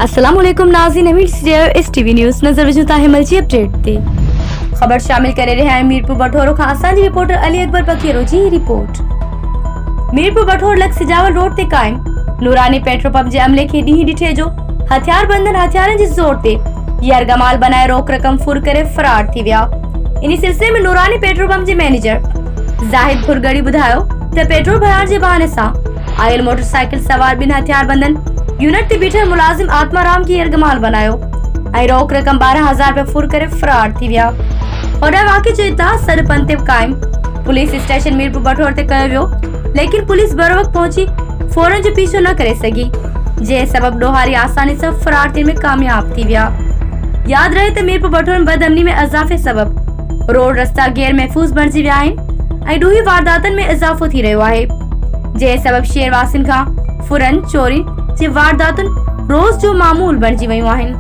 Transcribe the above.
अस्सलाम वालेकुम नाज़रीन, एस टीवी न्यूज़ नज़र विझूं था हिमल जी अपडेट ते ख़बर शामिल करे रहिया आहियूं मीरपुर बठोरो खां असांजी रिपोर्टर अली अकबर पकीरो जी रिपोर्ट। मीरपुर बठोर लग सिजावल रोड ते कायम नूरानी पेट्रोल पंप जे अमले खे ॾींहुं ॾिठे जो हथियार बंदन हथियारनि जे ज़ोर ते यरगमाल बनाए रोक रक़म फुर करे फरार थी विया। इन सिलसिले में नूरानी पेट्रोल पंप जे मैनेजर ज़ाहिद फुरगड़ी ॿुधायो त पेट्रोल भराइण जे बहाने सां आयल मोटरसाइकिल सवार ॿिन हथियार बंदन यूनिट ते बीठल मुलाजिम आत्माराम खे यरगमाल बनायो ऐं रोक रक़म 12,000 रुपया फुर करे फरार थी विया। होॾे वाक़े जो इता सरपंच ते कायम पुलिस स्टेशन मीरपुर बठोर ते कयो वियो, लेकिन पुलिस बर वक्त पहुंची फौरन जो पीछो न करे सघी, जे सबब ॾोहारी आसानी सां फरार थियण में कामयाब थी विया। याद रहे त मीरपुर बठोर में बदअमनी में इज़ाफ़े सबब रोड रस्ता गैर महफूज़ बणिजी विया आहिनि ऐं ॾूही वारदातनि में इज़ाफ़ो थी रहियो आहे, जे सबब शहरवासियुनि खां फुरन चोरी जे वारदातुनि रोज़ जो मामूल बणिजी वियूं आहिनि।